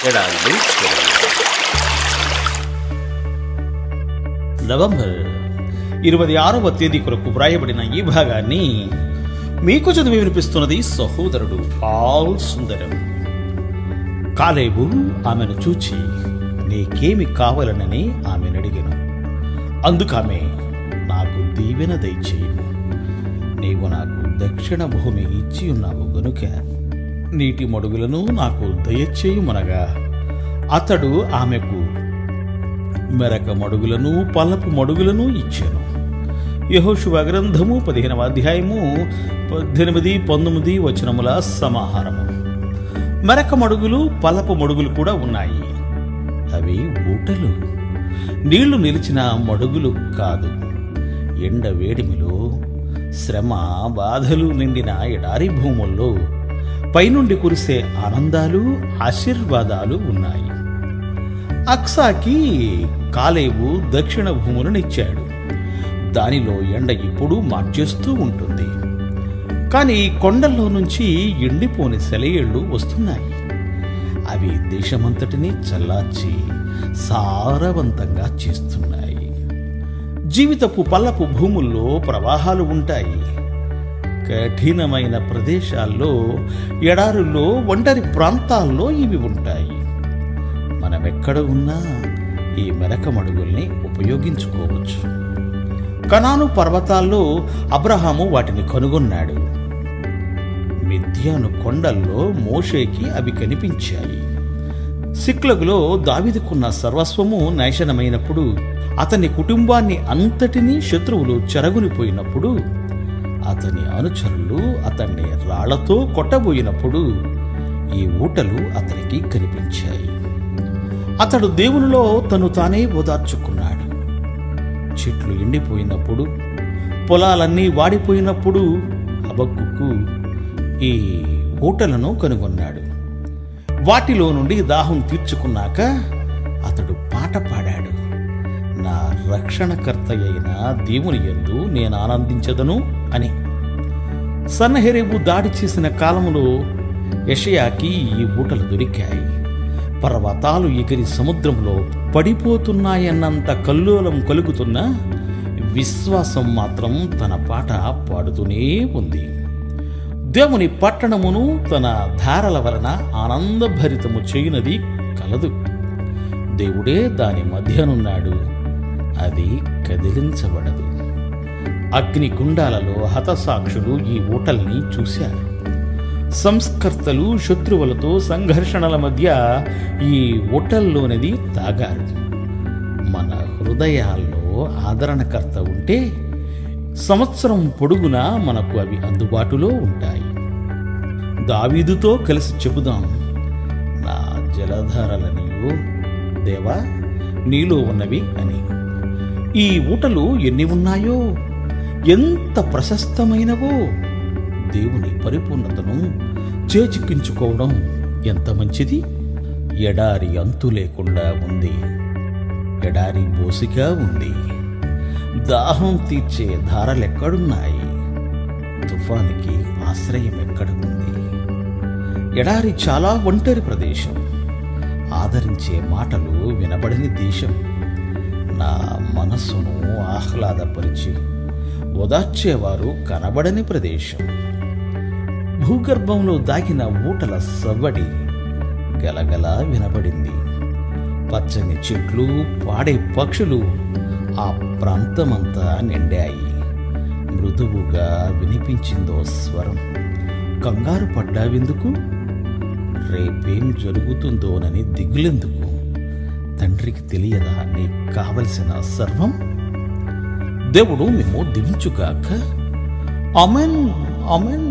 ఎడారిలో నవంబర్ 26వ తేదీ కొరకు వ్రాయబడిన ఈ భాగాన్ని మీకు చదివి వినిపిస్తున్నది సహోదరుడు పాల్ సుందరం. కాలేబు ఆమెను చూచి నీకేమి కావాలనని ఆమెను అడిగెను. అందుకామె నాకు దీవెన దయచేయము, నీవు నాకు దక్షిణ భూమి ఇచ్చి ఉన్నావు గనుక నీటి మడుగులను నాకు దయచేయుమనగా అతడు ఆమెకు మెరక మడుగులను పల్లపు మడుగులను ఇచ్చాను. యెహోషువ గ్రంథము 15వ అధ్యాయము 18, 19 వచనముల సమాహారము. మెరక మడుగులు పల్లపు మడుగులు కూడా ఉన్నాయి. అవి ఊటలు, నీళ్లు నిలిచిన మడుగులు కాదు. ఎండ వేడిమిలో శ్రమ బాధలు నిండిన ఎడారి భూముల్లో పైనుండి కురిసే ఆనందాలు ఆశీర్వాదాలు ఉన్నాయి. అక్సాకి కాలేబు దక్షిణ భూములనిచ్చాడు. దానిలో ఎండ ఎప్పుడూ మార్చేస్తూ ఉంటుంది. కానీ కొండల్లో నుంచి ఎండిపోని సెలయేళ్లు వస్తున్నాయి. అవి దేశమంతటినీ చల్లార్చి సారవంతంగా చేస్తున్నాయి. జీవితపు పల్లపు భూముల్లో ప్రవాహాలు ఉంటాయి. కఠినమైన ప్రదేశాల్లో, ఎడారుల్లో, ఒంటరి ప్రాంతాల్లో ఇవి ఉంటాయి. మనమెక్కడ ఉన్నా ఈ మెరక మడుగుల్ని ఉపయోగించుకోవచ్చు. కనాను పర్వతాల్లో అబ్రహాము వాటిని కనుగొన్నాడు. మిద్యాను కొండల్లో మోషేకి అవి కనిపించాయి. సిక్లగులో దావీదుకున్న సర్వస్వము నాశనమైనప్పుడు, అతని కుటుంబాన్ని అంతటినీ శత్రువులు చెరగునిపోయినప్పుడు, అతని అనుచరులు అతన్ని రాళ్లతో కొట్టబోయినప్పుడు ఈ ఊటలు అతనికి కనిపించాయి. అతడు దేవునిలో తను తానే ఓదార్చుకున్నాడు. చెట్లు ఎండిపోయినప్పుడు, పొలాలన్నీ వాడిపోయినప్పుడు హబక్కుకు ఈ ఊటలను కనుగొన్నాడు. వాటిలో నుండి దాహం తీర్చుకున్నాక అతడు పాట పాడాడు. నా రక్షణకర్త అయిన దేవుని యందు నేను ఆనందించదను అని. సన్నహెరేబు దాడి చేసిన కాలములో యెషయాకి ఈ ఊటలు దొరికాయి. పర్వతాలు ఎగిరి సముద్రంలో పడిపోతున్నాయన్నంత కల్లోలం కలుగుతున్న విశ్వాసం మాత్రం తన పాట పాడుతూనే ఉంది. దేవుని పట్టణమును తన ధారల వలన ఆనందభరితము చేయునది కలదు. దేవుడే దాని మధ్యనున్నాడు, అది కదిలించబడదు. అగ్నిగుండాలలో హతసాక్షులు ఈ ఊటల్ని చూశారు. సంస్కర్తలు శత్రువులతో సంఘర్షణల మధ్య ఈ ఊటల్లోనిది తాగారు. మన హృదయాల్లో ఆదరణకర్త ఉంటే సంవత్సరం పొడుగునా మనకు అవి అందుబాటులో ఉంటాయి. దావీదుతో కలిసి చెబుదాం, నా జలధారల నీవు దేవా నీలో ఉన్నవి అని. ఈ ఊటలు ఎన్ని ఉన్నాయో, ఎంత ప్రశస్తమైనవో. దేవుని పరిపూర్ణతను చేజిక్కించుకోవడం ఎంత మంచిది. ఎడారి అంతు లేకుండా ఉంది, ఎడారి బోసిగా ఉంది. దాహం తీర్చే ధారలెక్కడున్నాయి, తుఫానికి ఆశ్రయం ఎక్కడ ఉంది. ఎడారి చాలా ఒంటరి ప్రదేశం, ఆదరించే మాటలు వినబడని దేశం. నా మనస్సును ఆహ్లాదపరిచి ఓదార్చేవారు కనబడని ప్రదేశం. భూగర్భంలో దాగిన ఊటల సవ్వడి గలగల వినబడింది. పచ్చని చెట్లు, పాడే పక్షులు ఆ ప్రాంతమంతా నిండాయి. మృదువుగా వినిపించిందో స్వరం. కంగారు పడ్డావెందుకు? రేపేం జరుగుతుందోనని దిగులెందుకు? తండ్రికి తెలియదా నీకు కావలసిన సర్వం? దేవుడు మేము దీవించుగాక. ఆమేన్, ఆమేన్.